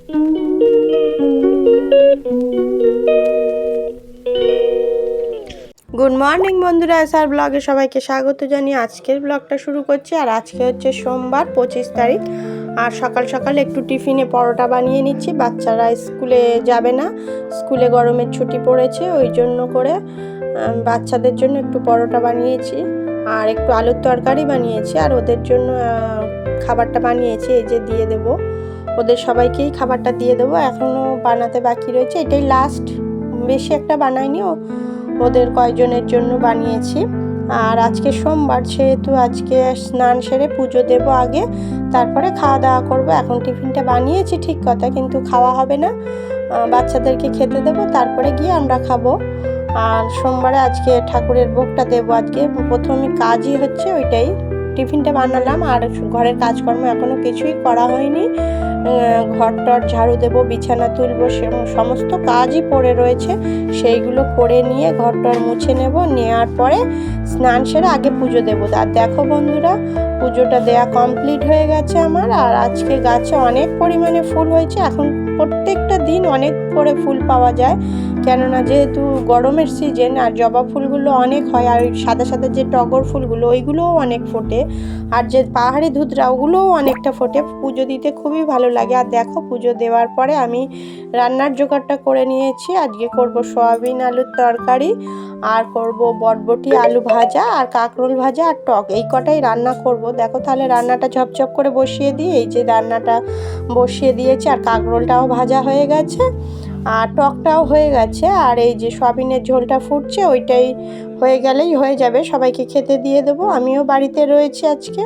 Good morning বন্ধুরা, SR ব্লগে সবাইকে স্বাগত জানিয়ে আজকের ব্লগটা শুরু করছি। আর আজকে হচ্ছে সোমবার 25 তারিখ। আর সকাল সকাল একটু টিফিনে পরোটা বানিয়ে নিচ্ছি। বাচ্চারা স্কুলে যাবে না, স্কুলে গরমের ছুটি পড়েছে, ওই জন্য করে বাচ্চাদের জন্য একটু পরোটা বানিয়েছি আর একটু আলুর তরকারি বানিয়েছি। আর ওদের জন্য খাবারটা বানিয়েছি, এই যে দিয়ে দেব, ওদের সবাইকেই খাবারটা দিয়ে দেবো। এখনও বানাতে বাকি রয়েছে, এটাই লাস্ট, বেশি একটা বানাইনি, ওদের কয়জনের জন্য বানিয়েছি। আর আজকে সোমবার, সেহেতু আজকে স্নান সেরে পুজো দেব আগে, তারপরে খাওয়া দাওয়া করব। এখন টিফিনটা বানিয়েছি ঠিক কথা, কিন্তু খাওয়া হবে না, বাচ্চাদেরকে খেতে দেব, তারপরে গিয়ে আমরা খাবো। আর সোমবারে আজকে ঠাকুরের ভোগটা দেবো। আজকে প্রথমে কাজই হচ্ছে ওইটাই, টিফিনটা বানালাম আর ঘরের কাজকর্ম এখনও কিছুই করা হয়নি। ঘর টর ঝাড়ু দেবো, বিছানা তুলবো, সমস্ত কাজই পড়ে রয়েছে, সেইগুলো করে নিয়ে ঘর টর মুছে নেব। নেওয়ার পরে স্নান সেরে আগে পুজো দেবো। আর দেখো বন্ধুরা, পুজোটা দেয়া কমপ্লিট হয়ে গেছে আমার। আর আজকে গাছে অনেক পরিমাণে ফুল হয়েছে। এখন প্রত্যেকটা দিন অনেক করে ফুল পাওয়া যায়, কেননা যেহেতু গরমের সিজন, আর জবা ফুলগুলো অনেক হয়, আর সাদা সাদা যে টগর ফুলগুলো ওইগুলোও অনেক ফোটে, আর যে পাহাড়ি ধুতরা ওগুলোও অনেকটা ফোটে। পুজো দিতে খুবই ভালো লাগে। আর দেখো, পুজো দেওয়ার পরে আমি রান্নার জোগাড়টা করে নিয়েছি। আজকে করব সয়াবিন আলুর তরকারি, আর করব বটবটি আলু ভাজা, আর কাঁকরোল ভাজা, আর টক, এই কটাই রান্না করব। দেখো তাহলে রান্নাটা ঝপঝপ করে বসিয়ে দিই। এই যে রান্নাটা বসিয়ে দিয়েছি, আর কাঁকরোলটাও ভাজা হয়ে গেছে, আর টকটাও হয়ে গেছে, আর এই যে সয়াবিনের ঝোলটা ফুটছে, ওইটাই হয়ে গেলেই হয়ে যাবে, সবাইকে খেতে দিয়ে দেবো। আমিও বাড়িতে রয়েছি আজকে।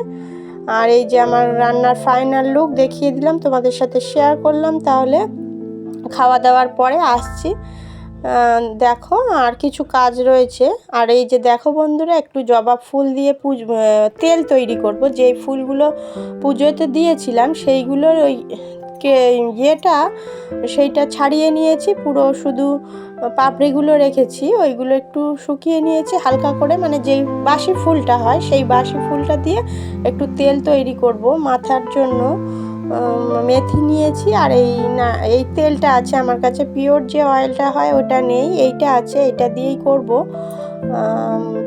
আর এই যে আমার রান্নার ফাইনাল লুক দেখিয়ে দিলাম, তোমাদের সাথে শেয়ার করলাম। তাহলে খাওয়া দাওয়ার পরে আসছি। দেখো আর কিছু কাজ রয়েছে। আর এই যে দেখো বন্ধুরা, একটু জবা ফুল দিয়ে তেল তৈরি করব। যেই ফুলগুলো পুজোতে দিয়েছিলাম সেইগুলোর ওই সেইটা ছাড়িয়ে নিয়েছি, পুরো শুধু পাপড়িগুলো রেখেছি, ওইগুলো একটু শুকিয়ে নিয়েছি হালকা করে, মানে যেই বাসি ফুলটা হয় সেই বাসি ফুলটা দিয়ে একটু তেল তৈরি করব মাথার জন্য। মেথি নিয়েছি, আর এই তেলটা আছে আমার কাছে, পিওর যে অয়েলটা হয় ওটা নেই, এইটা আছে, এটা দিয়েই করব।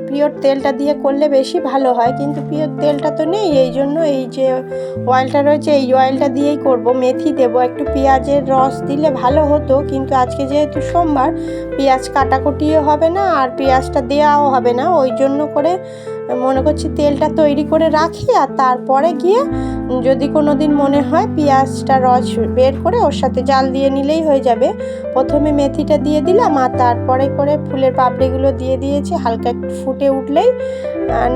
পিওর তেলটা দিয়ে করলে বেশি ভালো হয়, কিন্তু পিওর তেলটা তো নেই, এই জন্য এই যে অয়েলটা রয়েছে এই অয়েলটা দিয়েই করব। মেথি দেব, একটু পেঁয়াজের রস দিলে ভালো হতো, কিন্তু আজকে যেহেতু সোমবার, পেঁয়াজ কাটাকুটিও হবে না আর পেঁয়াজটা দেওয়াও হবে না, ওই জন্য করে মনে করছি তেলটা তৈরি করে রাখি, আর তারপরে গিয়ে যদি কোনো দিন মনে হয় পেঁয়াজটা রস বের করে ওর সাথে জাল দিয়ে নিলেই হয়ে যাবে। প্রথমে মেথিটা দিয়ে দিলাম, আর তারপরে করে ফুলের পাপড়িগুলো দিয়ে দিয়েছি। হালকা একটু ফুটে উঠলেই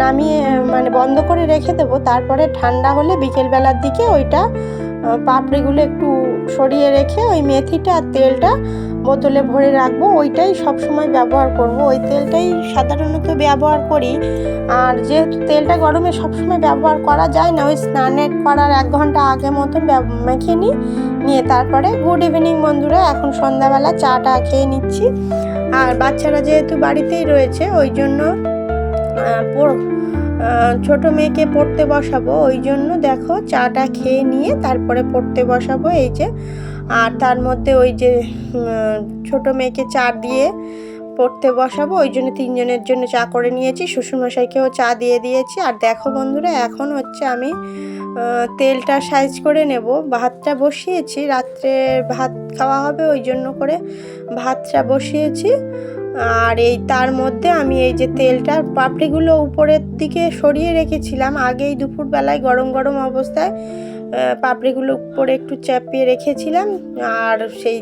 নামিয়ে মানে বন্ধ করে রেখে দেবো। তারপরে ঠান্ডা হলে বিকেলবেলার দিকে ওইটা পাপড়িগুলো একটু সরিয়ে রেখে ওই মেথিটা আর তেলটা বোতলে ভরে রাখবো। ওইটাই সব সময় ব্যবহার করব, ওই তেলটাই সাধারণত ব্যবহার করি। আর যেহেতু তেলটা গরমে সবসময় ব্যবহার করা যায় না, ওই স্নানের করার 1 ঘন্টা আগে মতন মেখে নিয়ে তারপরে গুড ইভিনিং বন্ধুরা, এখন সন্ধ্যাবেলা চাটা খেয়ে নিচ্ছি। আর বাচ্চারা যেহেতু বাড়িতেই রয়েছে, ওই জন্য ছোট মেয়েকে পড়তে বসাবো, ওই জন্য দেখো চাটা খেয়ে নিয়ে তারপরে পড়তে বসাবো। এই যে, আর তার মধ্যে ওই যে ছোট মেয়েকে চা দিয়ে পড়তে বসাবো, ওই জন্য 3 জনের জন্য চা করে নিয়েছি, শ্বশুরমশাইকেও চা দিয়ে দিয়েছি। আর দেখো বন্ধুরা, এখন হচ্ছে আমি তেলটা সাইজ করে নেব। ভাতটা বসিয়েছি, রাত্রে ভাত খাওয়া হবে, ওই জন্য করে ভাতটা বসিয়েছি। আর এই তার মধ্যে আমি এই যে তেলটা পাপড়িগুলো উপরের দিকে সরিয়ে রেখেছিলাম আগেই, দুপুরবেলায় গরম গরম অবস্থায় পাপড়িগুলো উপরে একটু চাপিয়ে রেখেছিলাম, আর সেই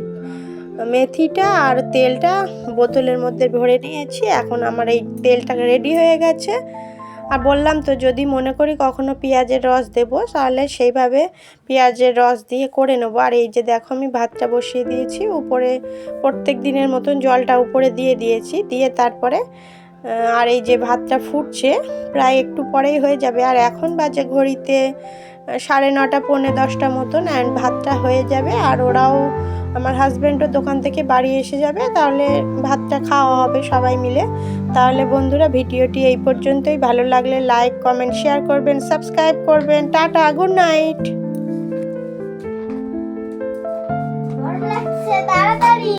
মেথিটা আর তেলটা বোতলের মধ্যে ভরে নিয়েছি। এখন আমার এই তেলটা রেডি হয়ে গেছে। আর বললাম তো, যদি মনে করি কখনো পেঁয়াজের রস দেবো, তাহলে সেইভাবে পেঁয়াজের রস দিয়ে করে নেবো। আর এই যে দেখো, আমি ভাতটা বসিয়ে দিয়েছি, উপরে প্রত্যেক দিনের মতন জলটা উপরে দিয়ে দিয়েছি, দিয়ে তারপরে আর এই যে ভাতটা ফুটছে, প্রায় একটু পরেই হয়ে যাবে। আর এখন বাজে ঘড়িতে 9:30 পৌনে 10টা মতন, অ্যান্ড ভাতটা হয়ে যাবে। আর ওরাও, আমার হাজব্যান্ডও দোকান থেকে বাড়ি এসে যাবে, তাহলে ভাতটা খাওয়া হবে সবাই মিলে। তাহলে বন্ধুরা, ভিডিওটি এই পর্যন্তই। ভালো লাগলে লাইক, কমেন্ট, শেয়ার করবেন, সাবস্ক্রাইব করবেন। Tata, good night.